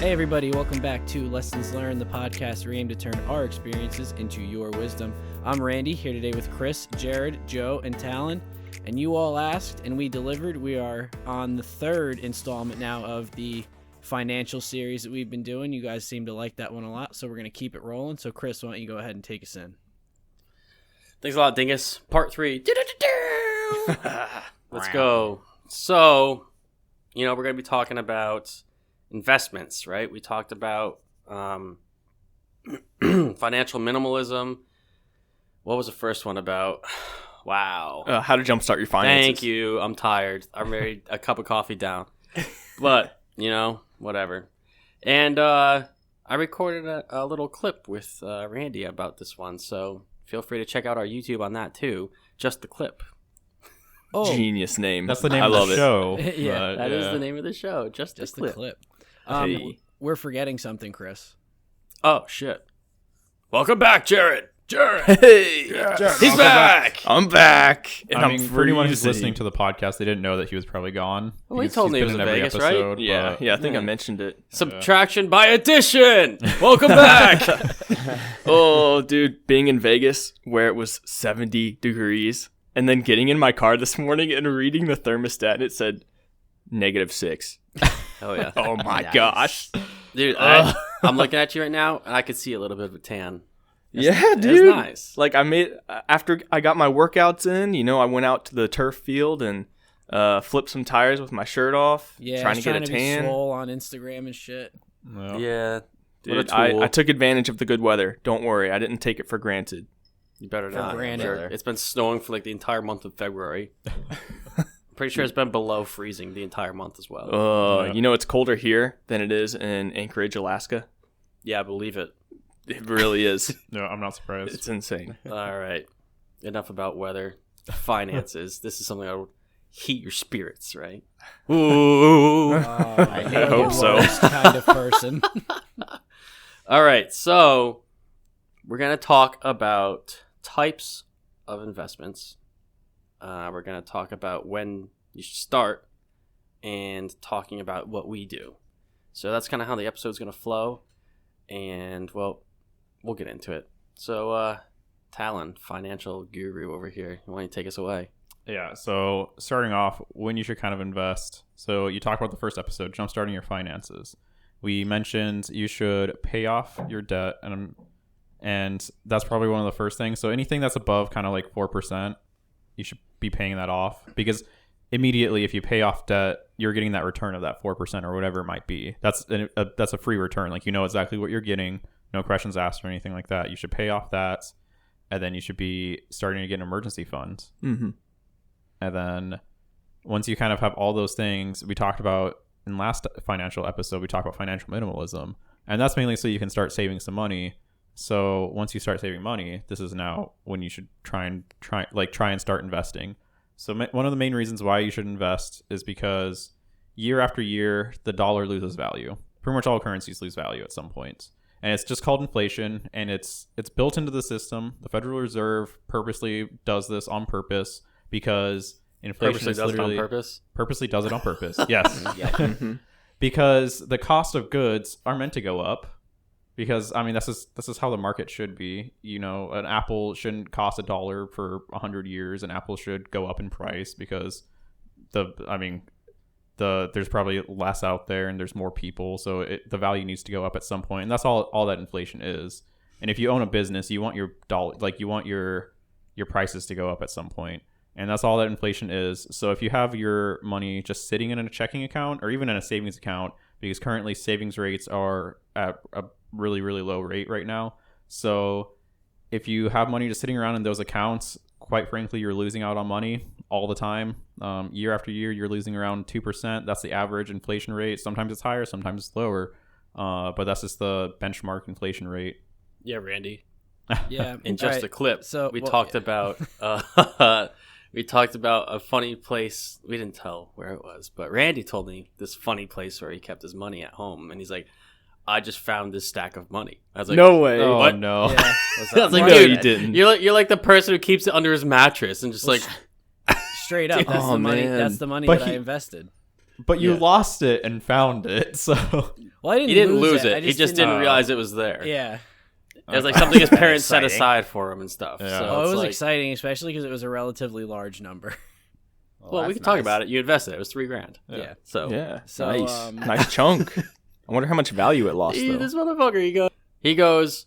Hey everybody, welcome back to Lessons Learned, the podcast where we aim to turn our experiences into your wisdom. I'm Randy, here today with Chris, Jared, Joe, and Talon. And you all asked, and we delivered. We are on the third installment now of the financial series that we've been doing. You guys seem to like that one a lot, so we're going to keep it rolling. So Chris, why don't you go ahead and take us in? Thanks a lot, Dingus. Part 3. Let's go. So, we're going to be talking about investments, right? We talked about financial minimalism. What was the first one about? Wow. How to jumpstart your finances. Thank you. I'm tired. I'm ready. A cup of coffee down. But, whatever. And I recorded a little clip with Randy about this one, so feel free to check out our YouTube on that too. Just the clip. Oh, genius name. That's the name I of love the it. show. Yeah, That is the name of the show. Just the clip. Hey. We're forgetting something, Chris. Oh, shit. Welcome back, Jared. Hey, Jared, He's back. I'm back. And I I'm mean, pretty much freezing. listening to the podcast, they didn't know that he was probably gone. Well, he because told me he's he been was in in every Vegas, right? episode, Yeah, but I think I mentioned it. Subtraction by addition. Welcome back. Oh, dude, being in Vegas where it was 70 degrees and then getting in my car this morning and reading the thermostat and it said -6. Oh, yeah. Oh my Nice. gosh. Dude, I'm looking at you right now, and I could see a little bit of a tan. Yeah, It's dude. nice. Like after I got my workouts in, I went out to the turf field and flipped some tires with my shirt off, Yeah, trying to get a be tan. swole on Instagram and shit. no. Yeah. Dude, What a tool. I took advantage of the good weather. Don't worry, I didn't take it for granted. You better For not. granted. Sure. It's been snowing for like the entire month of February. I'm pretty sure it's been below freezing the entire month as well. Yeah. It's colder here than it is in Anchorage, Alaska. Yeah, I believe it. It really is. No, I'm not surprised. It's insane. All right. Enough about weather. Finances. This is something that would heat your spirits, right? Ooh. I hope so. Kind of person. All right. So we're going to talk about types of investments. We're going to talk about when you should start and talking about what we do. So that's kind of how the episode's going to flow. And, well, we'll get into it. So, Talon, financial guru over here. Why don't you take us away? Yeah, so starting off, when you should kind of invest. So you talked about the first episode, jumpstarting your finances. We mentioned you should pay off your debt, and that's probably one of the first things. So anything that's above kind of like 4%, you should be paying that off, because immediately if you pay off debt, you're getting that return of that 4% or whatever it might be. That's a free return. Like, exactly what you're getting, no questions asked or anything like that. You should pay off that, and then you should be starting to get emergency funds. Mm-hmm. And then once you kind of have all those things, we talked about in last financial episode, we talked about financial minimalism, and that's mainly so you can start saving some money. So once you start saving money, this is now when you should try and start investing. So one of the main reasons why you should invest is because year after year, the dollar loses value. Pretty much all currencies lose value at some point. And it's just called inflation, and it's built into the system. The Federal Reserve purposely does this on purpose, because inflation Purposely is does it literally on purpose? purposely does it on purpose. Yes. Yeah. Mm-hmm. Because the cost of goods are meant to go up. Because, this is how the market should be. An apple shouldn't cost $1 for 100 years. An apple should go up in price because there's probably less out there and there's more people. So the value needs to go up at some point. And that's all that inflation is. And if you own a business, you want your your prices to go up at some point. And that's all that inflation is. So if you have your money just sitting in a checking account or even in a savings account, because currently savings rates are at a really, really low rate right now. So if you have money just sitting around in those accounts, quite frankly, you're losing out on money all the time. Year after year, you're losing around 2%. That's the average inflation rate. Sometimes it's higher, sometimes it's lower. But that's just the benchmark inflation rate. Yeah, Randy. Yeah. In just All a clip, So, we well, talked yeah. about we talked about a funny place. We didn't tell where it was, but Randy told me this funny place where he kept his money at home, and he's like, "I just found this stack of money." I was like, No way. Oh, What? no. Yeah. I was like, No, dude, you didn't. You're like the person who keeps it under his mattress and just like, Straight up. That's Oh, the money. man. That's the money But that I he- invested. But you Yeah. lost it and found it, so Well, I didn't. He didn't lose it. I He just didn't realize it was there. Yeah. It was like something his parents set Exciting. aside for him and stuff. Yeah. So Oh, it it's was like, exciting, especially because it was a relatively large number. well, we can talk about it. You invested. It was $3,000. Yeah. So Yeah, So, nice, nice chunk. I wonder how much value it lost though. this motherfucker, he goes,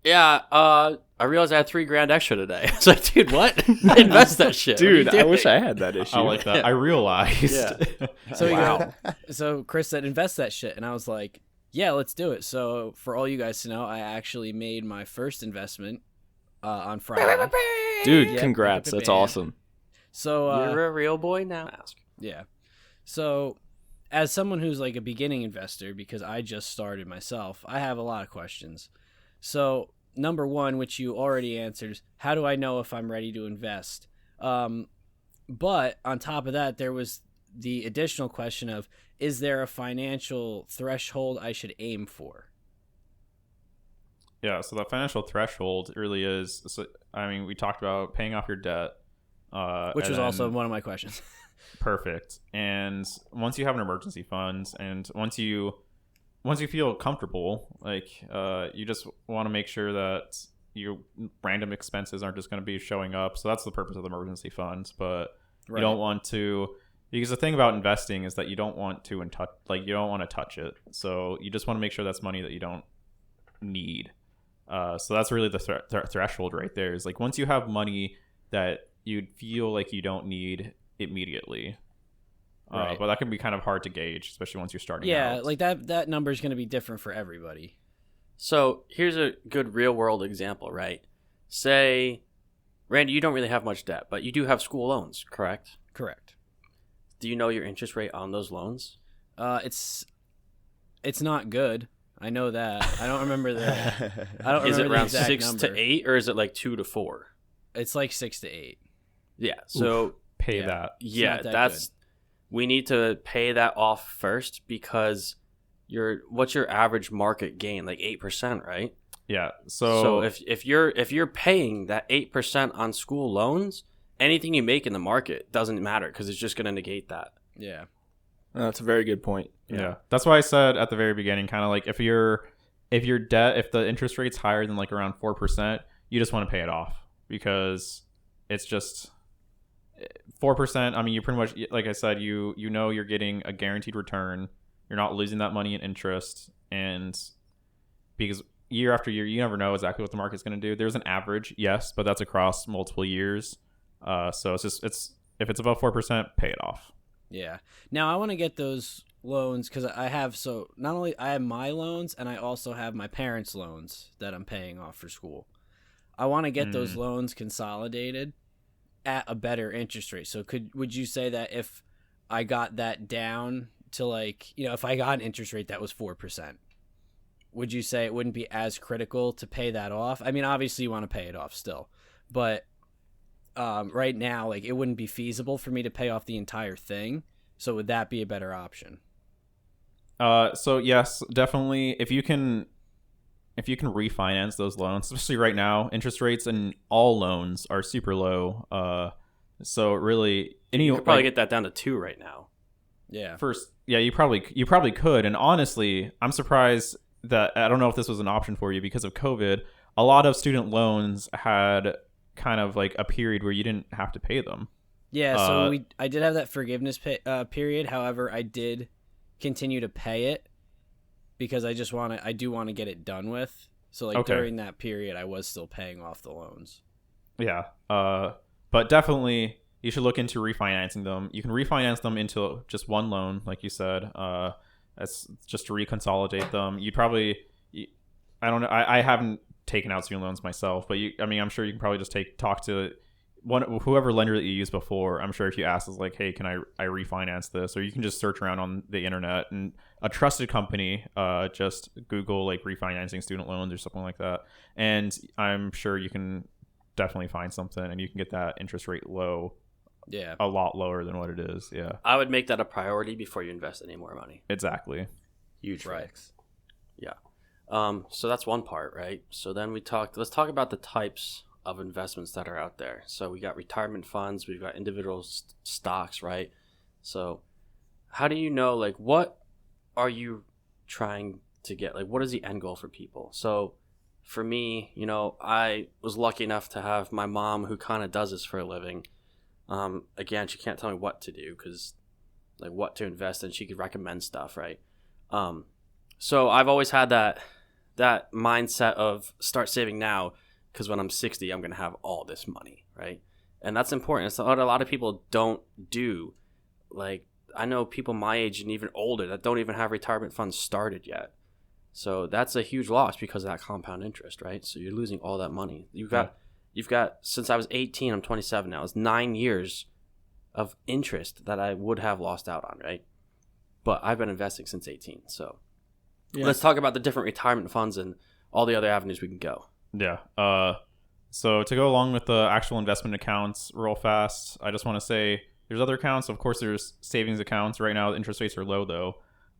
yeah, I realized I had $3,000 extra today. I was like, dude, what? Invest that shit. Dude, What are you I wish doing? I had that issue. I like that. I realized. Yeah. So Wow. So Chris said, invest that shit, and I was like, yeah, let's do it. So for all you guys to know, I actually made my first investment on Friday. Dude, Yeah, congrats. bam. That's awesome. So You're a real boy now. Ask. yeah. So as someone who's like a beginning investor, because I just started myself, I have a lot of questions. So number one, which you already answered, is how do I know if I'm ready to invest? But on top of that, there was the additional question of, is there a financial threshold I should aim for? Yeah, so the financial threshold really is. So, I mean, we talked about paying off your debt, Which and was also then- one of my questions. perfect. And once you have an emergency fund, and once you feel comfortable, like you just want to make sure that your random expenses aren't just going to be showing up. So that's the purpose of the emergency fund. But Right. you don't want to, because the thing about investing is that you don't want to you don't want to touch it. So you just want to make sure that's money that you don't need. So that's really the threshold right there. Is like once you have money that you feel like you don't need immediately. Right. But that can be kind of hard to gauge, especially once you're starting Yeah, out. like that number is going to be different for everybody. So here's a good real world example, right? Say, Randy, you don't really have much debt, but you do have school loans, correct? Correct. Do you know your interest rate on those loans? It's not good. I know that. I don't remember the. I don't Is remember it the around exact 6 number. to 8, or is it like 2 to 4? It's like 6 to 8. Yeah. So Pay Yeah. that. yeah, not that that's we need to pay that off first because what's your average market gain? Like 8%, right? Yeah. So if you're paying that 8% on school loans, anything you make in the market doesn't matter because it's just going to negate that. Yeah. That's a very good point. Yeah. That's why I said at the very beginning, kind of like if the interest rate's higher than like around 4%, you just want to pay it off because it's just 4%. I mean, you pretty much, like I said, you know you're getting a guaranteed return. You're not losing that money in interest, and because year after year, you never know exactly what the market's going to do. There's an average, yes, but that's across multiple years. So it's if it's above 4%, pay it off. Yeah. Now I want to get those loans because I have not only I have my loans and I also have my parents' loans that I'm paying off for school. I want to get those loans consolidated at a better interest rate. So would you say that if I got that down to like, if I got an interest rate that was 4%, would you say it wouldn't be as critical to pay that off? I mean, obviously you want to pay it off still, but right now, like it wouldn't be feasible for me to pay off the entire thing. So would that be a better option? So yes, definitely. If you can refinance those loans, especially right now, interest rates in all loans are super low. So really, You could probably get that down to 2 right now. Yeah. first, yeah, you probably could. And honestly, I'm surprised that I don't know if this was an option for you because of COVID. A lot of student loans had kind of like a period where you didn't have to pay them. Yeah. So I did have that forgiveness period. However, I did continue to pay it because I do want to get it done with. So like Okay. during that period, I was still paying off the loans. Yeah. But definitely you should look into refinancing them. You can refinance them into just one loan, like you said. That's just to reconsolidate them. I don't know. I haven't taken out student loans myself, but I'm sure you can probably just talk to whoever lender that you used before. I'm sure if you ask is like, hey, can I refinance this? Or you can just search around on the internet and a trusted company, just Google like refinancing student loans or something like that. And I'm sure you can definitely find something and you can get that interest rate low. Yeah. A lot lower than what it is. Yeah, I would make that a priority before you invest any more money. exactly. Huge Right. flex. Yeah. So that's one part, right? So then let's talk about the types of investments that are out there. So we got retirement funds, we've got individual stocks, right? So how do you know, like, what are you trying to get? Like, what is the end goal for people? So for me, you know, I was lucky enough to have my mom who kind of does this for a living. Again, she can't tell me what to do because, like, what to invest in. She could recommend stuff, right? So I've always had that mindset of start saving now because when I'm 60, I'm going to have all this money, right? And that's important. It's what a lot of people don't do. Like, I know people my age and even older that don't even have retirement funds started yet. So that's a huge loss because of that compound interest, right? So you're losing all that money. You've got since I was 18, I'm 27 now. It's 9 years of interest that I would have lost out on, right? But I've been investing since 18. So let's talk about the different retirement funds and all the other avenues we can go. Yeah. So to go along with the actual investment accounts real fast, I just want to say there's other accounts. Of course, there's savings accounts. Right now, the interest rates are low, though.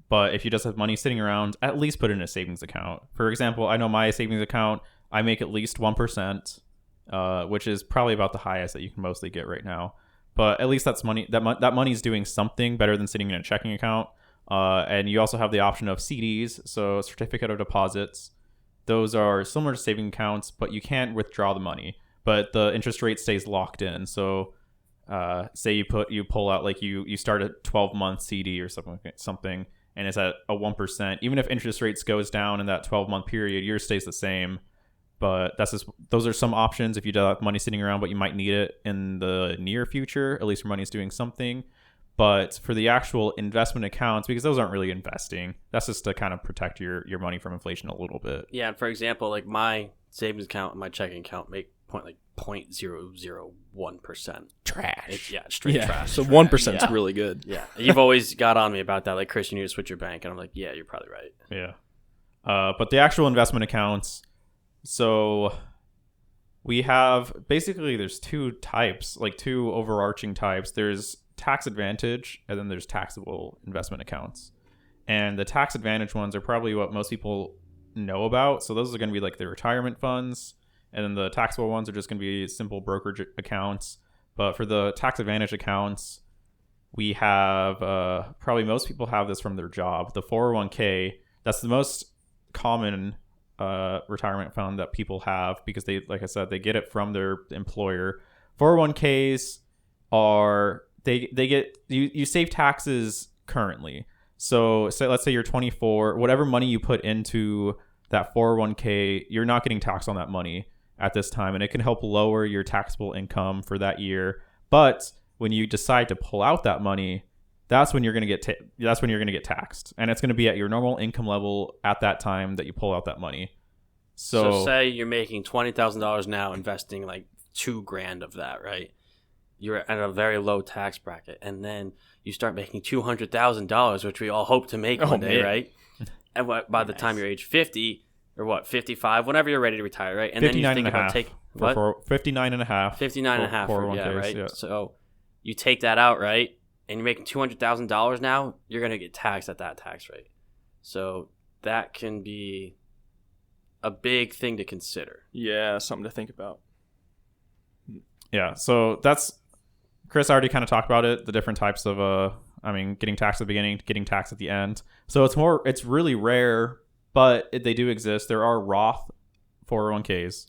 But if you just have money sitting around, at least put it in a savings account. For example, I know my savings account, I make at least 1%, which is probably about the highest that you can mostly get right now. But at least that's money. That money is doing something better than sitting in a checking account. And you also have the option of CDs, so certificate of deposits. Those are similar to saving accounts, but you can't withdraw the money. But the interest rate stays locked in. So say you pull out, like you start a 12-month CD or something, and it's at a 1%. Even if interest rates goes down in that 12-month period, yours stays the same. But those are some options if you do have money sitting around, but you might need it in the near future. At least your money's doing something. But for the actual investment accounts, because those aren't really investing, that's just to kind of protect your money from inflation a little bit. Yeah, and for example, like my savings account and my checking account make 0.001%. Trash. It's straight trash. So 1% is really good. Yeah, you've always got on me about that. Like, Chris, you need to switch your bank, and I'm like, yeah, you're probably right. Yeah. But the actual investment accounts, so we have basically there's two types, like two overarching types. There's tax advantage, and then there's taxable investment accounts. And the tax advantage ones are probably what most people know about. So those are going to be like the retirement funds, and then the taxable ones are just going to be simple brokerage accounts. But for the tax advantage accounts, we have probably most people have this from their job. The 401k, that's the most common retirement fund that people have because they, like I said, they get it from their employer. 401ks are they get you save taxes currently. So let's say you're 24, whatever money you put into that 401k, you're not getting taxed on that money at this time, and it can help lower your taxable income for that year. But when you decide to pull out that money, that's when you're going to get taxed, and it's going to be at your normal income level at that time that you pull out that money. So say you're making $20,000 now, investing like $2,000 of that, right? You're at a very low tax bracket, and then you start making $200,000, which we all hope to make one day, right? And by the time you're age 50 or 55, whenever you're ready to retire, right? And then you think about take 59 and a half. 59 and a half, yeah, right? Yeah. So you take that out, right? And you're making $200,000 now, you're going to get taxed at that tax rate. So that can be a big thing to consider. Yeah, something to think about. Yeah, so that's Chris already kind of talked about it, the different types of getting taxed at the beginning, getting taxed at the end. So it's really rare, but they do exist. There are Roth 401ks.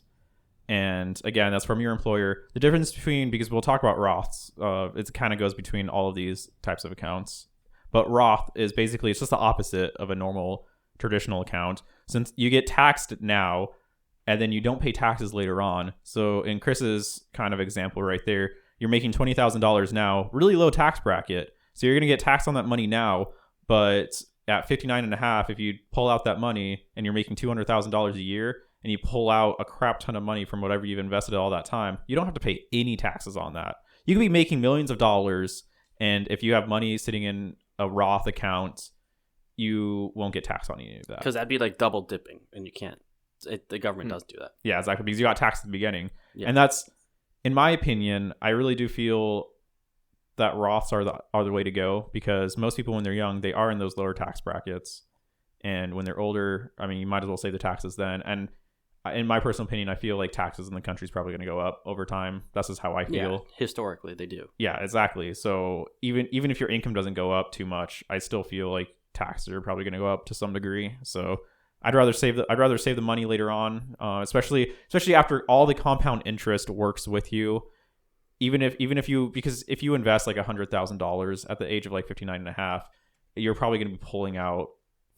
And again, that's from your employer. The difference because we'll talk about Roths, it kind of goes between all of these types of accounts. But Roth is basically, it's just the opposite of a normal traditional account. Since you get taxed now, and then you don't pay taxes later on. So in Chris's kind of example right there, you're making $20,000 now, really low tax bracket. So you're going to get taxed on that money now, but at 59 and a half, if you pull out that money and you're making $200,000 a year and you pull out a crap ton of money from whatever you've invested all that time, you don't have to pay any taxes on that. You could be making millions of dollars, and if you have money sitting in a Roth account, you won't get taxed on any of that. Because that'd be like double dipping, and you can't. The government doesn't do that. Yeah, exactly, because you got taxed at the beginning. Yeah. And that's, in my opinion, I really do feel that Roths are the way to go, because most people when they're young, they are in those lower tax brackets. And when they're older, I mean, you might as well save the taxes then. And in my personal opinion, I feel like taxes in the country is probably going to go up over time. That's just how I feel. Yeah, historically they do. Yeah, exactly. So even if your income doesn't go up too much, I still feel like taxes are probably going to go up to some degree. So I'd rather save the money later on, especially after all the compound interest works with you. Because if you invest like $100,000 at the age of like 59 and a half, you're probably going to be pulling out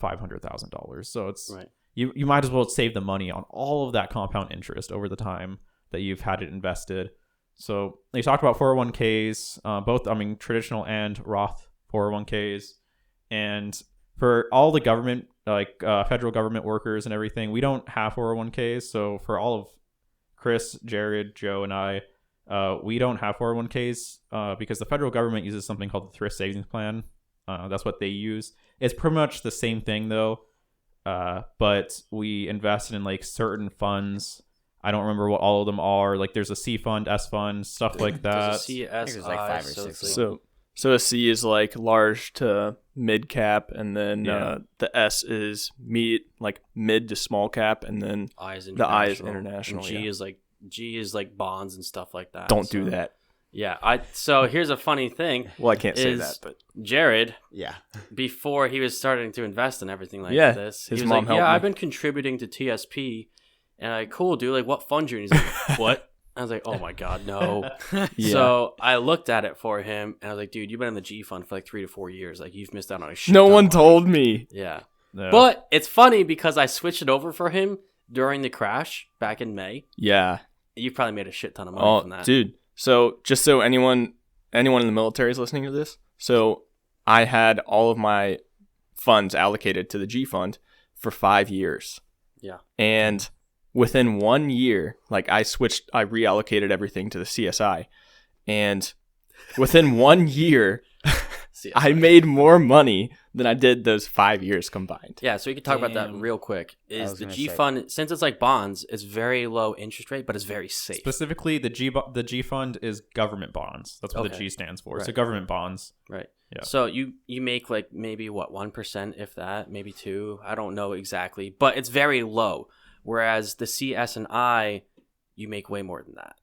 $500,000. So it's Right. You might as well save the money on all of that compound interest over the time that you've had it invested. So they talked about 401ks, both, traditional and Roth 401ks. And for all the government, federal government workers and everything, we don't have 401ks. So for all of Chris, Jared, Joe, and I, we don't have 401ks because the federal government uses something called the Thrift Savings Plan. That's what they use. It's pretty much the same thing, though. But we invested in like certain funds. I don't remember what all of them are. Like there's a C fund, S fund, stuff like that. There's a C, S, I think there's like 5 or 6. So a C is like large to mid cap, and then Yeah. the S is mid to small cap, and then I is the I is international. international. And G is like bonds and stuff like that. Don't do that. Yeah, so here's a funny thing. Well, I can't say Is- that, but Jared, Yeah. before he was starting to invest in everything like Yeah, this, his he was mom like, helped "Yeah, me. I've been contributing to TSP," and I, cool, dude. Like, what fund you in? He's like, "What?" I was like, "Oh my god, no." yeah. So I looked at it for him, and I was like, "Dude, you've been in the G fund for like 3 to 4 years. Like, you've missed out on a shit." No ton one of money." told me. Yeah, No. but it's funny because I switched it over for him during the crash back in May. Yeah. You've probably made a shit ton of money from that. Dude. So just so anyone in the military is listening to this, so I had all of my funds allocated to the G fund for 5 years. Yeah. And within 1 year, like I reallocated everything to the CSI, and within 1 year, See, I made more money than I did those 5 years combined. Yeah, so we could talk about that Damn. real quick. Is was the gonna G say. fund, since it's like bonds, it's very low interest rate, but it's very safe. Specifically, the G fund is government bonds. That's what the Okay. G stands for. Right. So government bonds. Right. Yeah. So you make like maybe 1%, if that, maybe 2. I don't know exactly, but it's very low. Whereas the C, S, and I, you make way more than that.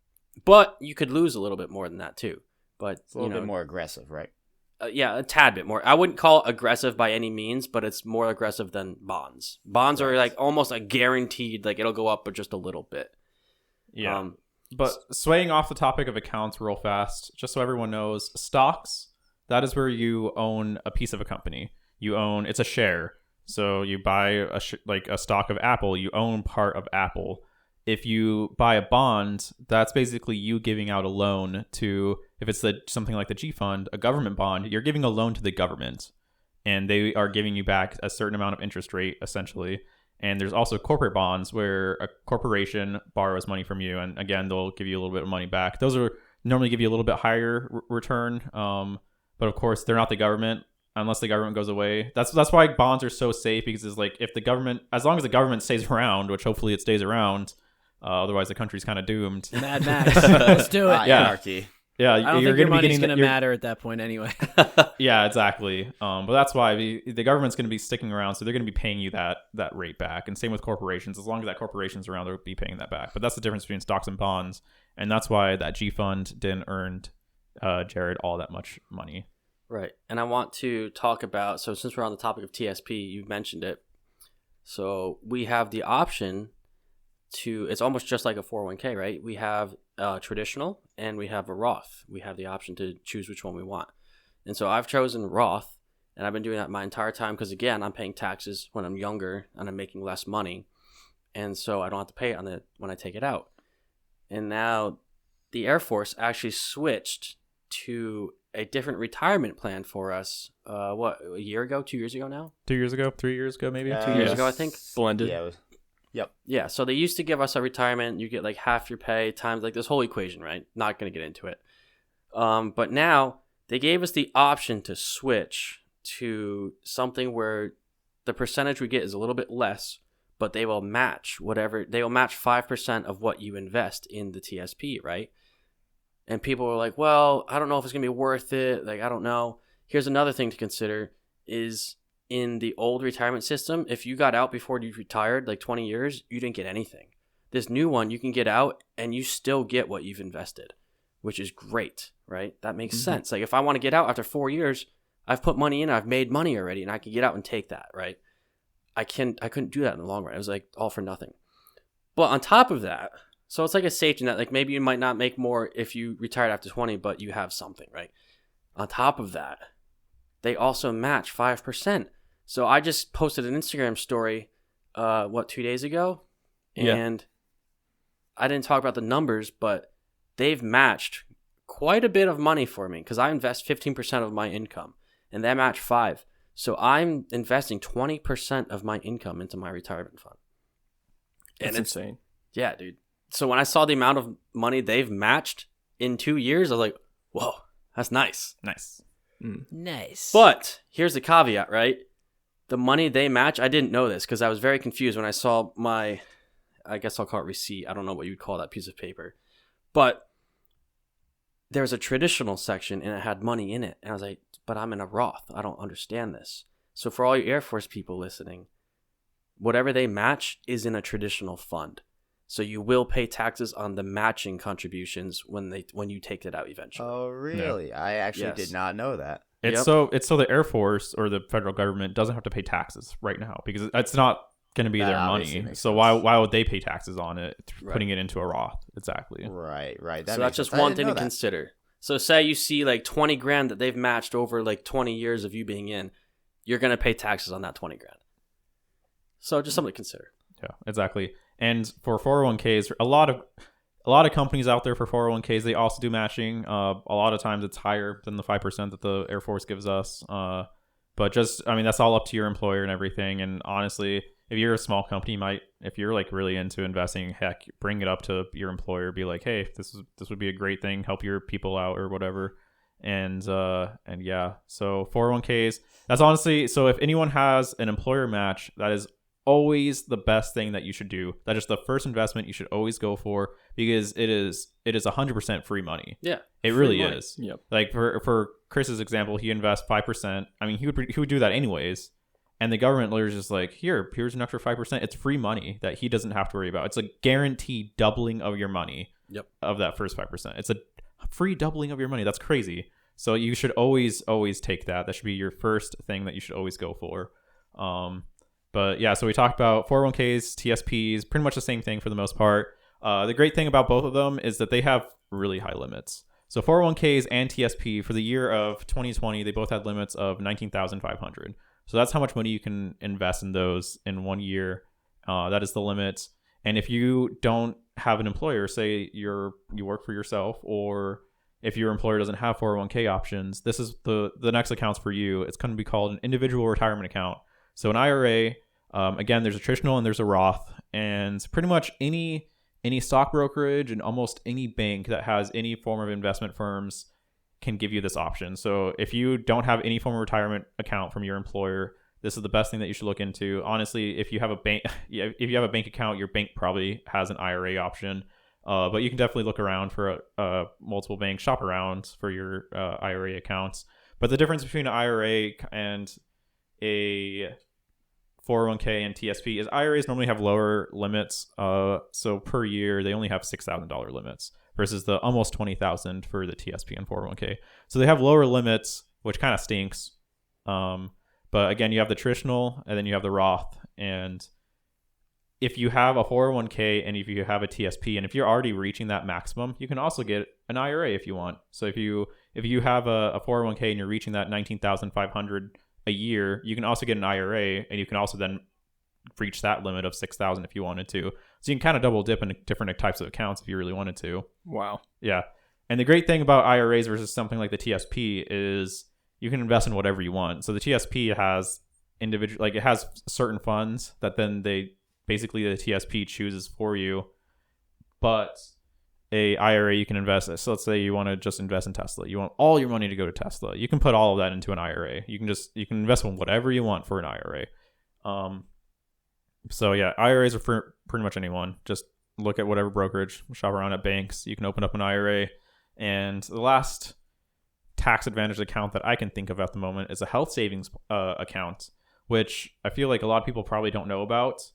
But you could lose a little bit more than that too. But It's a little bit more aggressive, right? yeah, a tad bit more. I wouldn't call it aggressive by any means, but it's more aggressive than bonds. Bonds are like almost like guaranteed, like it'll go up, but just a little bit. Yeah. But swaying off the topic of accounts real fast, just so everyone knows, stocks, that is where you own a piece of a company. It's a share. So you buy a stock of Apple, you own part of Apple. If you buy a bond, that's basically you giving out a loan to, if it's something like the G fund, a government bond, you're giving a loan to the government, and they are giving you back a certain amount of interest rate, essentially. And there's also corporate bonds where a corporation borrows money from you, and again, they'll give you a little bit of money back. Those are normally give you a little bit higher return, but of course, they're not the government unless the government goes away. That's why bonds are so safe, because it's like if the government, as long as the government stays around, which hopefully it stays around, otherwise the country's kind of doomed. Mad Max. Let's do it. Yeah. Anarchy. Yeah, I don't you're think your going to be money's getting going to matter at that point anyway. Yeah, exactly. But that's why the government's going to be sticking around, so they're going to be paying you that rate back. And same with corporations. As long as that corporation's around, they'll be paying that back. But that's the difference between stocks and bonds, and that's why that G fund didn't earn Jared all that much money. Right. And I want to talk about, so since we're on the topic of TSP, you've mentioned it. So we have the option to, it's almost just like a 401k, right? We have traditional and we have a Roth. We have the option to choose which one we want. And so I've chosen Roth, and I've been doing that my entire time because, again, I'm paying taxes when I'm younger and I'm making less money. And so I don't have to pay it when I take it out. And now the Air Force actually switched to a different retirement plan for us. A year ago, 2 years ago now? 2 years ago, 3 years ago, maybe 2 years years ago, I think. Blended. Yeah. It was, yep. Yeah, so they used to give us a retirement. You get like half your pay times like this whole equation, right? Not going to get into it. But now they gave us the option to switch to something where the percentage we get is a little bit less, but they will match 5% of what you invest in the TSP, right? And people were like, well, I don't know if it's going to be worth it. Like, I don't know. Here's another thing to consider is in the old retirement system, if you got out before you retired, like 20 years, you didn't get anything. This new one, you can get out and you still get what you've invested, which is great, right? That makes sense. Like if I want to get out after 4 years, I've put money in, I've made money already, and I can get out and take that, right? I couldn't do that in the long run. It was like all for nothing. But on top of that, so it's like a safety net. Like maybe you might not make more if you retired after 20, but you have something, right? On top of that, they also match 5%. So I just posted an Instagram story, 2 days ago? And I didn't talk about the numbers, but they've matched quite a bit of money for me because I invest 15% of my income and they match 5%. So I'm investing 20% of my income into my retirement fund. That's insane. Yeah, dude. So when I saw the amount of money they've matched in 2 years, I was like, whoa, that's nice. Nice. Nice. But here's the caveat, right? The money they match, I didn't know this because I was very confused when I saw my, I guess I'll call it receipt. I don't know what you'd call that piece of paper. But there's a traditional section and it had money in it. And I was like, but I'm in a Roth. I don't understand this. So for all you Air Force people listening, whatever they match is in a traditional fund. So you will pay taxes on the matching contributions when you take it out eventually. Oh, really? I actually Yes. did not know that. It's Yep. so the Air Force or the federal government doesn't have to pay taxes right now because it's not going to be That their obviously money. makes So sense. why would they pay taxes on it? Right. Putting it into a Roth, exactly. Right. So That that's makes just sense. I one didn't thing know to that. consider. So say you see like 20 grand that they've matched over like 20 years of you being in, you're going to pay taxes on that 20 grand. So just something to consider. Yeah, exactly. And for 401ks, a lot of companies out there for 401ks, they also do matching. A lot of times it's higher than the 5% that the Air Force gives us. But that's all up to your employer and everything. And honestly, if you're a small company, if you're like really into investing, heck, bring it up to your employer. Be like, hey, this would be a great thing. Help your people out or whatever. And yeah, so 401ks. That's honestly, so if anyone has an employer match, that is always the best thing that you should do. That is the first investment you should always go for because it is 100% free money. Yeah. It free really money. is. Yep. Like for Chris's example, he invests 5%. I mean, he would do that anyways. And the government lawyer's just like, here's an extra 5%. It's free money that he doesn't have to worry about. It's a guaranteed doubling of your money. Yep. Of that first 5%. It's a free doubling of your money. That's crazy. So you should always take that. That should be your first thing that you should always go for. But yeah, so we talked about 401ks, TSPs, pretty much the same thing for the most part. The great thing about both of them is that they have really high limits. So 401ks and TSP for the year of 2020, they both had limits of $19,500. So that's how much money you can invest in those in 1 year. That is the limit. And if you don't have an employer, say you work for yourself, or if your employer doesn't have 401k options, this is the next account's for you. It's going to be called an individual retirement account. So an IRA, again, there's a traditional and there's a Roth, and pretty much any stock brokerage and almost any bank that has any form of investment firms can give you this option. So if you don't have any form of retirement account from your employer, this is the best thing that you should look into. Honestly, if you have a bank account, your bank probably has an IRA option. But you can definitely look around for multiple banks, shop around for your IRA accounts. But the difference between an IRA and a 401k and TSP is IRAs normally have lower limits. So per year, they only have $6,000 limits versus the almost $20,000 for the TSP and 401k. So they have lower limits, which kind of stinks. But again, you have the traditional and then you have the Roth. And if you have a 401k and if you have a TSP, and if you're already reaching that maximum, you can also get an IRA if you want. So if you have a 401k and you're reaching that $19,500 a year, you can also get an IRA, and you can also then reach that limit of $6,000 if you wanted to. So you can kind of double dip in different types of accounts if you really wanted to. Wow. Yeah. And the great thing about IRAs versus something like the TSP is you can invest in whatever you want. So the TSP has it has certain funds that then the TSP chooses for you. But a IRA you can invest. So let's say you want to just invest in Tesla. You want all your money to go to Tesla. You can put all of that into an IRA. You can invest in whatever you want for an IRA. So yeah, IRAs are for pretty much anyone. Just look at whatever brokerage, shop around at banks. You can open up an IRA. And the last tax advantage account that I can think of at the moment is a health savings account, which I feel like a lot of people probably don't know about.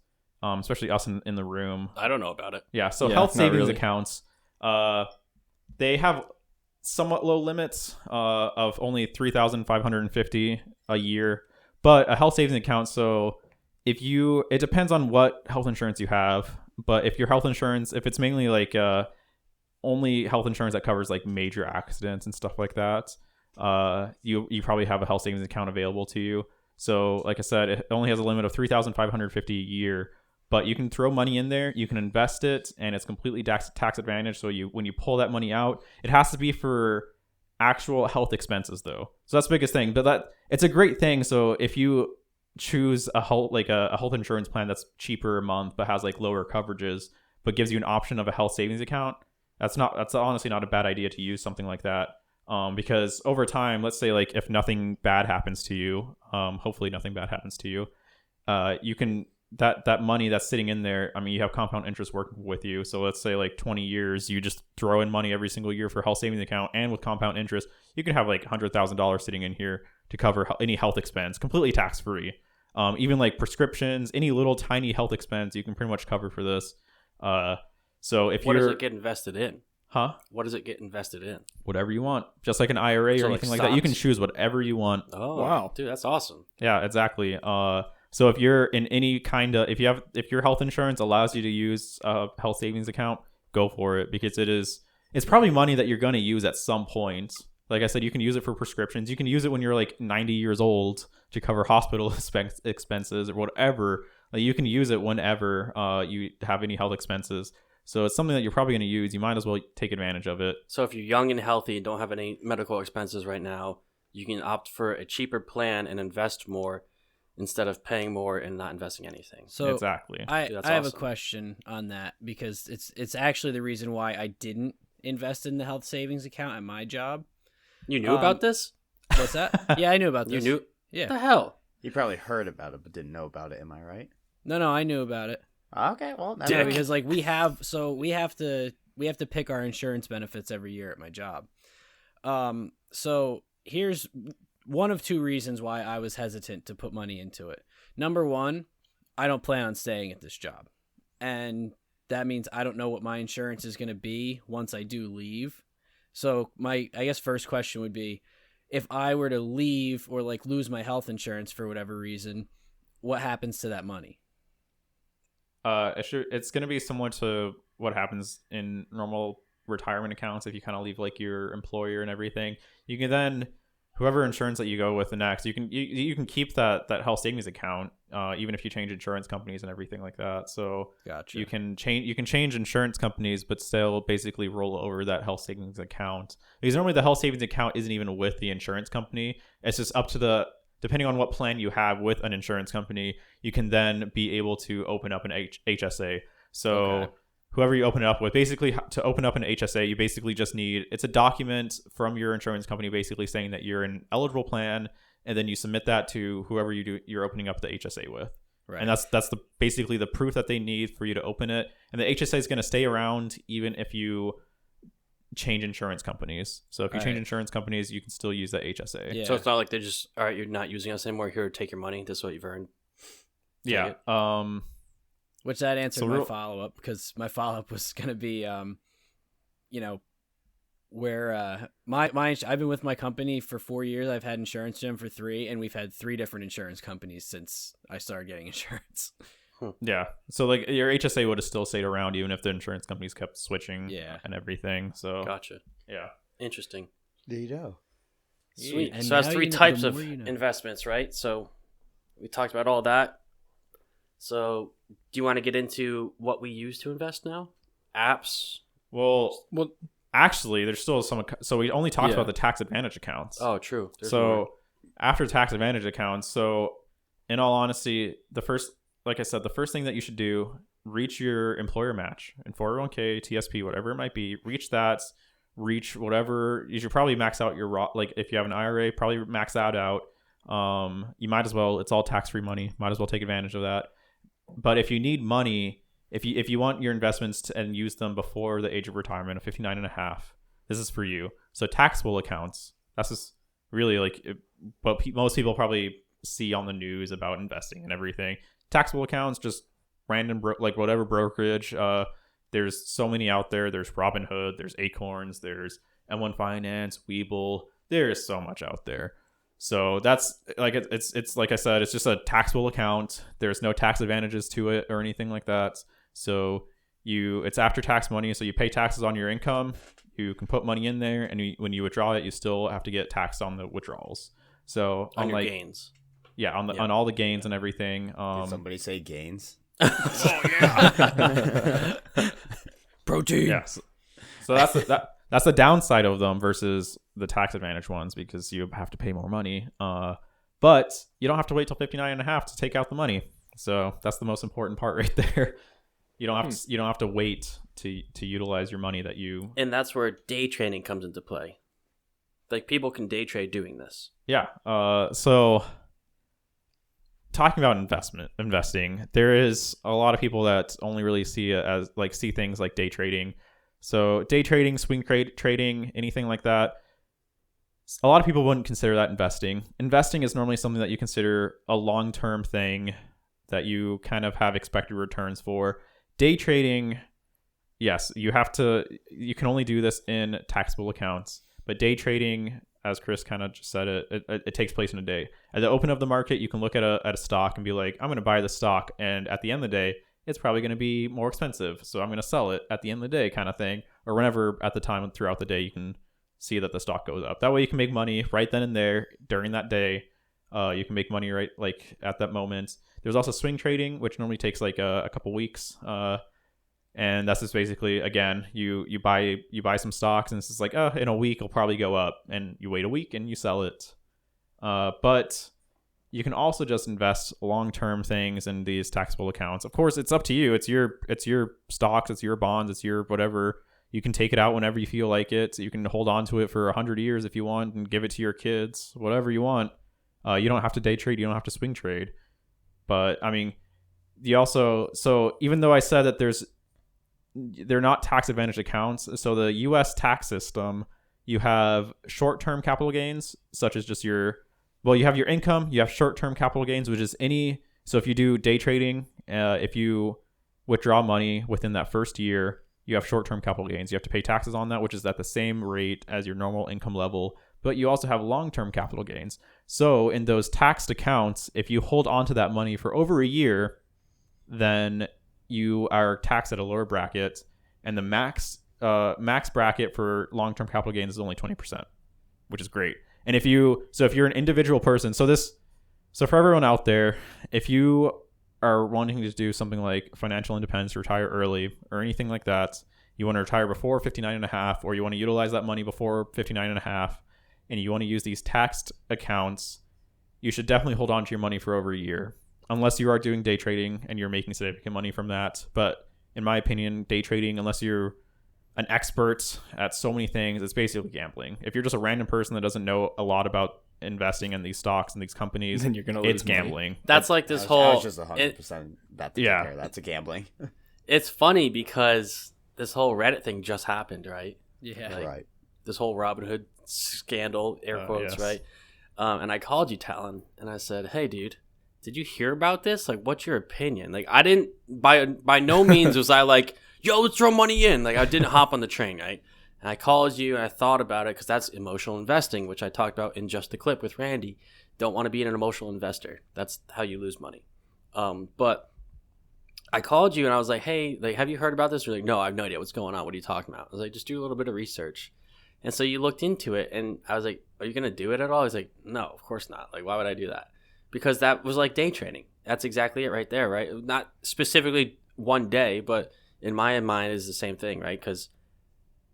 especially us in the room. I don't know about it. Yeah, so Yeah, health not savings really. accounts, they have somewhat low limits of only 3,550 a year, but a health savings account. So it depends on what health insurance you have, but if your health insurance, if it's mainly like only health insurance that covers like major accidents and stuff like that, you probably have a health savings account available to you. So like I said, it only has a limit of 3,550 a year. But you can throw money in there, you can invest it, and it's completely tax advantage. So when you pull that money out, it has to be for actual health expenses though. So that's the biggest thing. But it's a great thing. So if you choose a health insurance plan that's cheaper a month but has like lower coverages, but gives you an option of a health savings account, that's honestly not a bad idea to use something like that. Because over time, let's say like if nothing bad happens to you, hopefully nothing bad happens to you, you can. That money that's sitting in there, I mean, you have compound interest working with you. So let's say like 20 years, you just throw in money every single year for health savings account, and with compound interest, you can have like $100,000 sitting in here to cover any health expense, completely tax free. Even like prescriptions, any little tiny health expense, you can pretty much cover for this. So if What you're, does it get invested in? huh? What does it get invested in? Whatever you want, just like an IRA So or like anything like that. You can stocks? choose whatever you want. Oh, Wow. dude, that's awesome. Yeah, exactly. So if you're in any kind of, if your health insurance allows you to use a health savings account, go for it, because it's probably money that you're going to use at some point. Like I said, you can use it for prescriptions. You can use it when you're like 90 years old to cover hospital expenses or whatever. Like you can use it whenever you have any health expenses. So it's something that you're probably going to use. You might as well take advantage of it. So if you're young and healthy and don't have any medical expenses right now, you can opt for a cheaper plan and invest more instead of paying more and not investing anything. So Exactly. Dude, I that's have a awesome. question on that, because it's actually the reason why I didn't invest in the health savings account at my job. You knew about this? What's that? Yeah, I knew about You this. knew? What Yeah. the hell? You probably heard about it, but didn't know about it. Am I right? No, I knew about it. Okay, well, Dick. Yeah, never because like we have to pick our insurance benefits every year at my job. So here's one of two reasons why I was hesitant to put money into it. Number one, I don't plan on staying at this job, and that means I don't know what my insurance is going to be once I do leave. So I guess first question would be, if I were to leave or like lose my health insurance for whatever reason, what happens to that money? It's going to be similar to what happens in normal retirement accounts. If you kind of leave like your employer and everything, you can then, whoever insurance that you go with the next, you can keep that health savings account, even if you change insurance companies and everything like that. So Gotcha. you can change insurance companies, but still basically roll over that health savings account, because normally the health savings account isn't even with the insurance company. It's just up to depending on what plan you have with an insurance company, you can then be able to open up an HSA. So Okay. whoever you open it up with, basically to open up an HSA, you basically just need, it's a document from your insurance company basically saying that you're an eligible plan, and then you submit that to whoever you're opening up the HSA with. Right. And that's basically the proof that they need for you to open it. And the HSA is going to stay around even if you change insurance companies. So if you change Alright. insurance companies, you can still use that HSA. Yeah. So it's not like they're just, all right, you're not using us anymore. Here, take your money. This is what you've earned. Yeah. Which that answered So my real- follow-up, because my follow-up was going to be, where I've been with my company for 4 years. I've had insurance to them for 3, and we've had 3 different insurance companies since I started getting insurance. Yeah. So like your HSA would have still stayed around even if the insurance companies kept switching Yeah. and everything. So Gotcha. yeah. Interesting. There you go. Sweet. And So that's now 3 you know- types the of more you know. investments, right? So we talked about all that. So do you want to get into what we use to invest now? Apps? Well, actually, there's still some. So we only talked Yeah. about the tax advantage accounts. Oh, true. There's so more. after tax advantage accounts, so in all honesty, like I said, the first thing that you should do, reach your employer match in 401k, TSP, whatever it might be. Reach that. Reach whatever. You should probably max out your Roth. Like if you have an IRA, probably max that out. You might as well. It's all tax-free money. Might as well take advantage of that. But if you need money, if you want your investments and use them before the age of retirement of 59 and a half, this is for you. So taxable accounts, that's just really like what most people probably see on the news about investing and everything. Taxable accounts, just random like whatever brokerage. There's so many out there. There's Robinhood, there's Acorns, there's M1 Finance, Webull. There's so much out there. So that's like it's like I said, it's just a taxable account. There's no tax advantages to it or anything like that. So it's after tax money, so you pay taxes on your income. You can put money in there, and when you withdraw it, you still have to get taxed on the withdrawals. So on your gains. Yeah, on all the gains and everything. Did somebody say gains? Oh yeah. Protein. Yeah. So that's the downside of them versus the tax advantage ones, because you have to pay more money. But you don't have to wait till 59.5 to take out the money. So that's the most important part right there. You don't have to wait to utilize your money that you. And that's where day trading comes into play. Like, people can day trade doing this. Yeah. So talking about investing, there is a lot of people that only really see it as see things like day trading. So day trading, swing trading, anything like that. A lot of people wouldn't consider that investing. Investing is normally something that you consider a long-term thing that you kind of have expected returns for. Day trading, yes, you can only do this in taxable accounts, but day trading, as Chris kind of just said, it takes place in a day. At the open of the market, you can look at a stock and be like, I'm going to buy the stock, and at the end of the day, it's probably going to be more expensive, so I'm going to sell it at the end of the day, kind of thing, or whenever at the time throughout the day you can see that the stock goes up. That way you can make money right then and there during that day. You can make money right at that moment. There's also swing trading, which normally takes a couple weeks, and that's just basically, again, you buy some stocks, and it's just in a week it'll probably go up, and you wait a week and you sell it. But you can also just invest long-term things in these taxable accounts. Of course, it's up to you. It's your stocks, it's your bonds, it's your whatever. You can take it out whenever you feel like it. You can hold on to it for 100 years if you want and give it to your kids, whatever you want. You don't have to day trade. You don't have to swing trade. But I mean, so even though I said that they're not tax advantage accounts, so the U.S. tax system, you have short-term capital gains, such as just you have your income, you have short-term capital gains, which is so if you do day trading, if you withdraw money within that first year, you have short-term capital gains. You have to pay taxes on that, which is at the same rate as your normal income level, but you also have long-term capital gains. So in those taxed accounts, if you hold on to that money for over a year, then you are taxed at a lower bracket, and the max bracket for long-term capital gains is only 20%, which is great. And if you're an individual person, so for everyone out there, if you are wanting to do something like financial independence, retire early, or anything like that, you want to retire before 59.5, or you want to utilize that money before 59.5, and you want to use these taxed accounts, you should definitely hold on to your money for over a year, unless you are doing day trading and you're making significant money from that. But in my opinion, day trading, unless you're an expert at so many things, it's basically gambling. If you're just a random person that doesn't know a lot about investing in these stocks and these companies, then you're gonna lose it's gambling. money. That's like this I whole. was just 100% that to take care of. That's a gambling. It's funny because this whole Reddit thing just happened, right? Yeah. Right. This whole Robinhood scandal, air quotes, yes. right? And I called you, Talon, and I said, "Hey, dude, did you hear about this? Like, what's your opinion?" Like, I didn't by no means was I like, "Yo, let's throw money in." Like, I didn't hop on the train, right? And I called you and I thought about it because that's emotional investing, which I talked about in just the clip with Randy. Don't want to be an emotional investor. That's how you lose money. But I called you and I was like, "Hey, like, have you heard about this?" You're like, "No, I have no idea what's going on. What are you talking about?" I was like, "Just do a little bit of research." And so you looked into it, and I was like, "Are you going to do it at all?" I was like, "No, of course not. Like, why would I do that?" Because that was like day trading. That's exactly it right there, right? Not specifically one day, but in my mind is the same thing, right? Because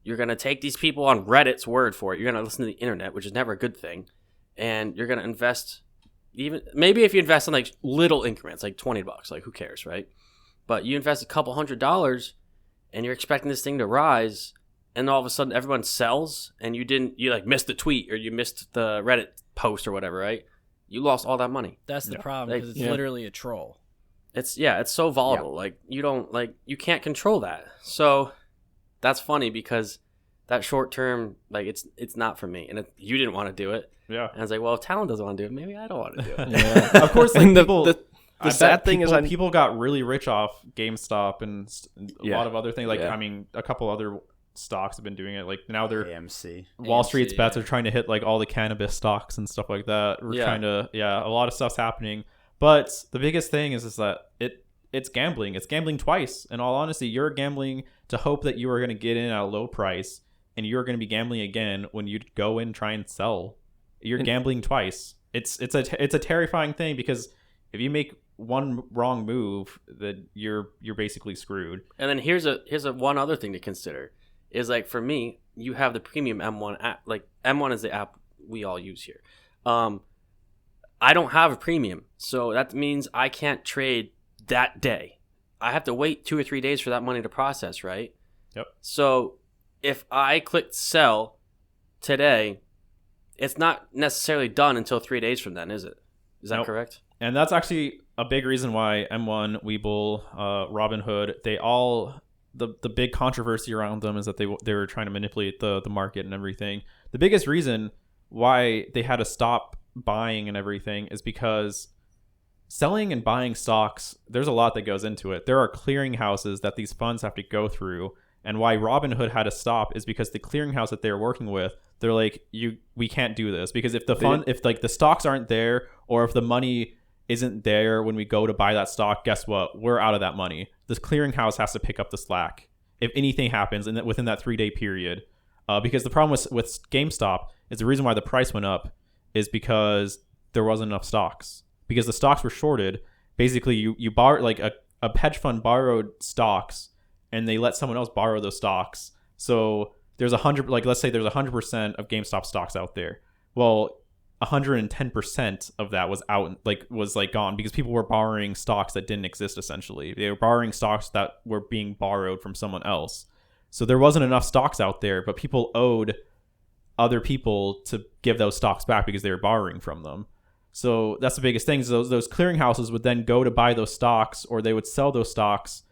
you're going to take these people on Reddit's word for it. You're going to listen to the internet, which is never a good thing. And you're going to invest, even maybe if you invest in like little increments, like $20, like who cares, right? But you invest a couple $100 and you're expecting this thing to rise, and all of a sudden everyone sells, and you like missed the tweet or you missed the Reddit post or whatever, right? You lost all that money. That's the Yeah. problem, because it's literally a troll. It's so volatile. Like, you can't control that. So that's funny because that short term, like, it's not for me. And you didn't want to do it. Yeah. And I was like, well, if Talon doesn't want to do it, maybe I don't want to do it. Yeah. Of course, like, The sad thing is people got really rich off GameStop and a lot of other things. Like, I mean, a couple other stocks have been doing it. Like now they're AMC. Wall Street's bets are trying to hit like all the cannabis stocks and stuff like that. We're trying to, a lot of stuff's happening. But the biggest thing is that it's gambling. It's gambling twice. In all honesty, you're gambling to hope that you are going to get in at a low price, and you're going to be gambling again when you go in and try and sell. You're gambling twice. It's a terrifying thing, because if you make one wrong move, that you're basically screwed. And then here's a one other thing to consider is, like, for me, you have the premium M1 app. Like, M1 is the app we all use here. I don't have a premium, so that means I can't trade that day. I have to wait 2 or 3 days for that money to process, right? Yep. So if I click sell today, it's not necessarily done until 3 days from then, is it? Is that correct? And that's actually a big reason why M1, Webull, Robinhood, they all, the big controversy around them is that they were trying to manipulate the market and everything. The biggest reason why they had to stop buying and everything is because selling and buying stocks, there's a lot that goes into it. There are clearinghouses that these funds have to go through, and why Robinhood had to stop is because the clearinghouse that they're working with, they're like, we can't do this, because if the stocks aren't there, or if the money isn't there when we go to buy that stock, guess what? We're out of that money. This clearinghouse has to pick up the slack if anything happens within that 3-day period. Because the problem with GameStop is the reason why the price went up is because there wasn't enough stocks. Because the stocks were shorted. Basically, you borrow, like a hedge fund borrowed stocks, and they let someone else borrow those stocks. So there's 100, like let's say there's 100% of GameStop stocks out there. Well, 110% of that was gone because people were borrowing stocks that didn't exist. Essentially, they were borrowing stocks that were being borrowed from someone else. So there wasn't enough stocks out there, but people owed other people to give those stocks back because they were borrowing from them. So that's the biggest thing. So those clearinghouses would then go to buy those stocks, or they would sell those stocks,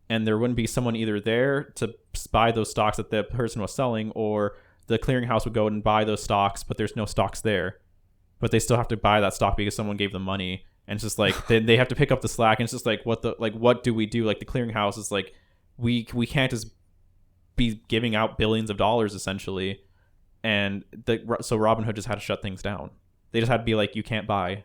and there wouldn't be someone either there to buy those stocks that the person was selling, or the clearinghouse would go and buy those stocks, but there's no stocks there. But they still have to buy that stock because someone gave them money. And it's just like they have to pick up the slack, and it's just like what do we do? Like the clearinghouse is like, we can't just be giving out billions of dollars essentially. And so Robinhood just had to shut things down. They just had to be like, you can't buy,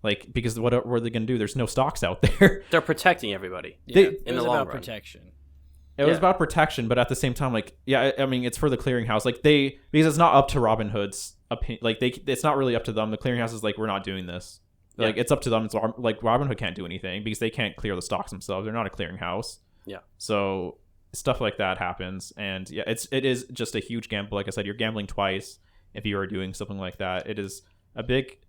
like, because what are they going to do? There's no stocks out there. They're protecting everybody. It was about protection. It was about protection, but at the same time, like, I mean, it's for the clearinghouse. Like because it's not up to Robinhood's opinion. Like it's not really up to them. The clearinghouse is like, we're not doing this. Yeah. Like it's up to them. It's like Robinhood can't do anything because they can't clear the stocks themselves. They're not a clearinghouse. Yeah. So stuff like that happens, and it is just a huge gamble. Like I said, you're gambling twice if you are doing something like that. It is a big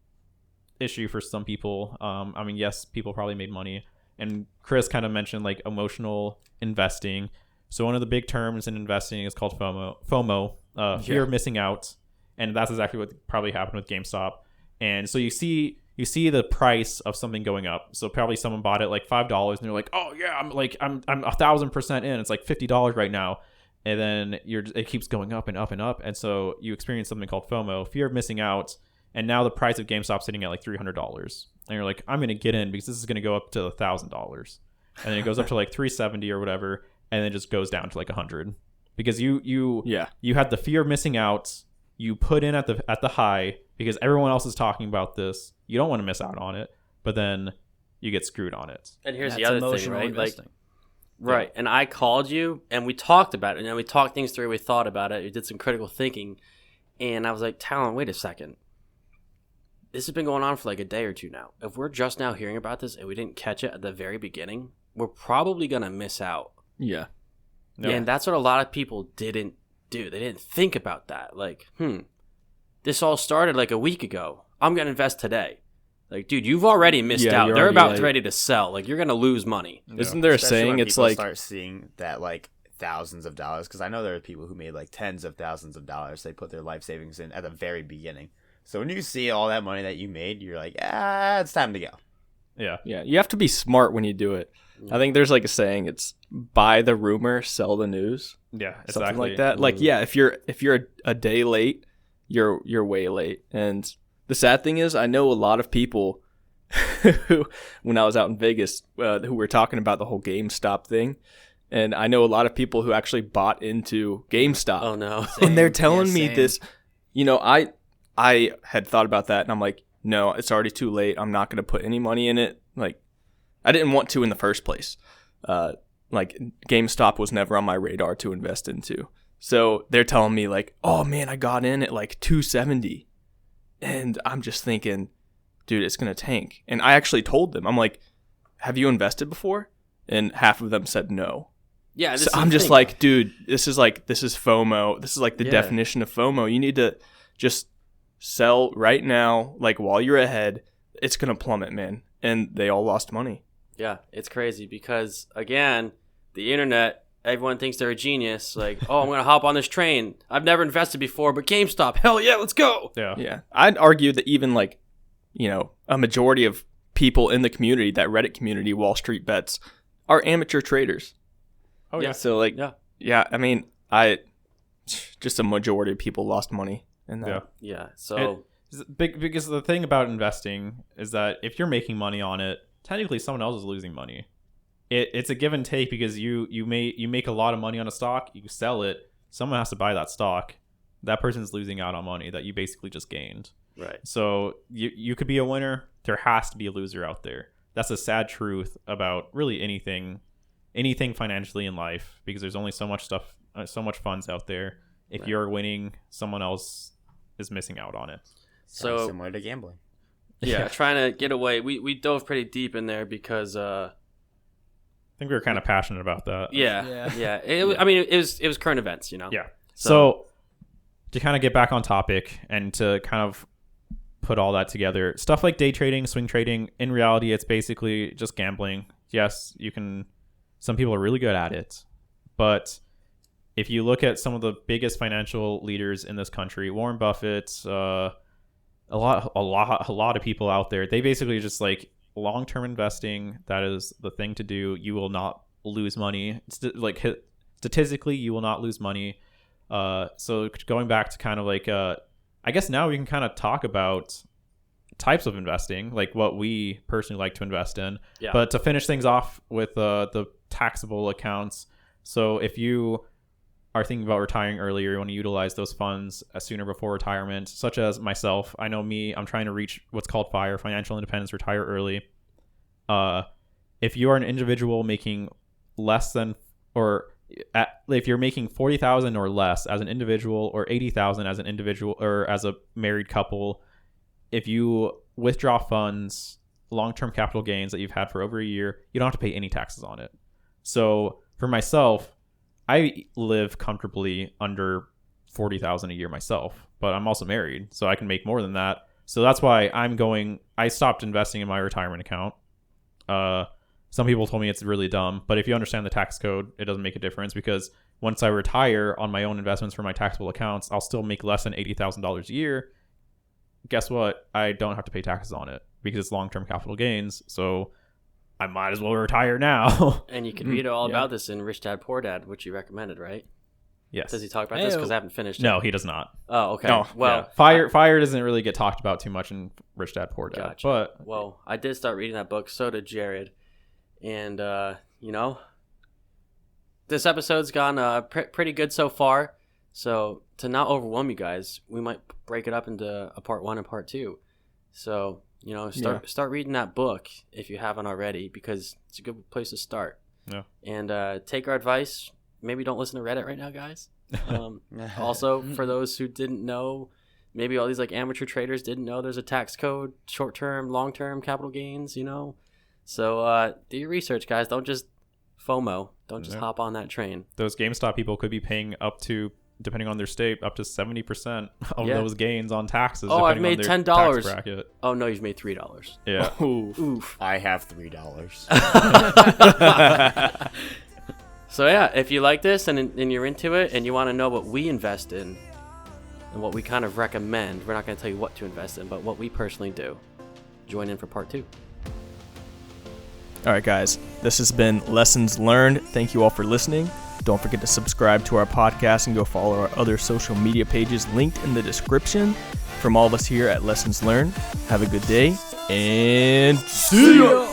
issue for some people. I mean, yes, people probably made money, and Chris kind of mentioned like emotional investing. So one of the big terms in investing is called FOMO, fear of missing out, and that's exactly what probably happened with GameStop. And so you see the price of something going up. So probably someone bought it like $5, and they're like, oh yeah, I'm 1,000% in. It's like $50 right now, and then it keeps going up and up and up, and so you experience something called FOMO, fear of missing out. And now the price of GameStop's sitting at like $300, and you're like, I'm gonna get in because this is gonna go up to $1,000, and then it goes up to like $370 or whatever, and then it just goes down to like $100 because you had the fear of missing out. You put in at the high because everyone else is talking about this. You don't want to miss out on it, but then you get screwed on it. And here's the other thing, right? Investing. Right. And I called you, and we talked about it, and then we talked things through. We thought about it. We did some critical thinking, and I was like, Talon, wait a second. This has been going on for like a day or two now. If we're just now hearing about this and we didn't catch it at the very beginning, we're probably going to miss out. Yeah. And that's what a lot of people didn't do. They didn't think about that. Like, this all started like a week ago. I'm going to invest today. Like, dude, you've already missed out. They're about ready to sell. Like, you're going to lose money. Isn't there a saying? It's like, start seeing that like thousands of dollars, because I know there are people who made like tens of thousands of dollars. They put their life savings in at the very beginning. So when you see all that money that you made, you're like, it's time to go. Yeah. You have to be smart when you do it. I think there's like a saying, it's buy the rumor, sell the news. Yeah, exactly. Something like that. Like, if you're a day late, you're way late. And the sad thing is, I know a lot of people when I was out in Vegas who were talking about the whole GameStop thing. And I know a lot of people who actually bought into GameStop. Oh, no. And they're telling me same. this, I had thought about that and I'm like, no, it's already too late. I'm not going to put any money in it. Like, I didn't want to in the first place. Like, GameStop was never on my radar to invest into. So they're telling me like, oh man, I got in at like 270. And I'm just thinking, dude, it's going to tank. And I actually told them, I'm like, have you invested before? And half of them said no. Yeah, this So is I'm the just thing. like, dude, this is FOMO. This is like the Yeah. definition of FOMO. You need to just sell right now, like while you're ahead. It's going to plummet, man. And they all lost money. Yeah, it's crazy because, again, the internet, everyone thinks they're a genius. Like, oh, I'm going to hop on this train. I've never invested before, but GameStop, hell yeah, let's go. Yeah. I'd argue that even like, a majority of people in the community, that Reddit community, Wall Street Bets, are amateur traders. Oh yeah. So like, Yeah. I mean, just a majority of people lost money in that. Yeah. Yeah, so Because the thing about investing is that if you're making money on it, technically someone else is losing money. It's a give and take because you make a lot of money on a stock, you sell it, someone has to buy that stock. That person's losing out on money that you basically just gained. right. So you could be a winner. There has to be a loser out there. That's a sad truth about really anything financially in life because there's only so much stuff, so much funds out there. If Right. you're winning, someone else is missing out on it. Sounds So, similar to gambling. yeah, trying to get away. We dove pretty deep in there because, I think we were kind of passionate about that. yeah. It was current events, Yeah. So to kind of get back on topic and to kind of put all that together, stuff like day trading, swing trading, in reality, it's basically just gambling. Yes, some people are really good at it, but if you look at some of the biggest financial leaders in this country, Warren Buffett, a lot of people out there, they basically just like long-term investing. That is the thing to do. You will not lose money. Statistically, you will not lose money. So going back to kind of like, I guess now we can kind of talk about types of investing, like what we personally like to invest in. Yeah. But to finish things off with the taxable accounts. So if you are thinking about retiring earlier, you want to utilize those funds sooner before retirement, such as myself. I know I'm trying to reach what's called FIRE, financial independence, retire early. If you are an individual making less than, if you're making $40,000 or less as an individual, or $80,000 as an individual, or as a married couple, if you withdraw funds, long-term capital gains that you've had for over a year, you don't have to pay any taxes on it. So for myself, I live comfortably under $40,000 a year myself, but I'm also married, so I can make more than that. So that's why I stopped investing in my retirement account. Some people told me it's really dumb, but if you understand the tax code, it doesn't make a difference because once I retire on my own investments for my taxable accounts, I'll still make less than $80,000 a year. Guess what? I don't have to pay taxes on it because it's long-term capital gains. So I might as well retire now. And you can read all about this in Rich Dad Poor Dad, which you recommended, right? Yes. Does he talk about this? Because I haven't finished it. No, he does not. Oh, okay. No, Well, Fire doesn't really get talked about too much in Rich Dad Poor Dad. Gotcha. But well, I did start reading that book. So did Jared. And, this episode's gone pretty good so far. So to not overwhelm you guys, we might break it up into a part 1 and part 2. So, start reading that book if you haven't already, because it's a good place to start. Yeah. And take our advice. Maybe don't listen to Reddit right now, guys. Also, for those who didn't know, maybe all these like amateur traders didn't know there's a tax code, short-term, long-term capital gains, So do your research, guys. Don't just FOMO. Don't just hop on that train. those GameStop people could be paying up to, depending on their state, up to 70% of those gains on taxes. Oh, I've depending made on their $10. tax bracket. Oh, no, you've made $3. Yeah. Oof. I have $3. So yeah, if you like this and you're into it and you want to know what we invest in and what we kind of recommend, we're not going to tell you what to invest in, but what we personally do, join in for part 2. All right, guys, this has been Lessons Learned. Thank you all for listening. Don't forget to subscribe to our podcast and go follow our other social media pages linked in the description. From all of us here at Lessons Learned, have a good day And see ya.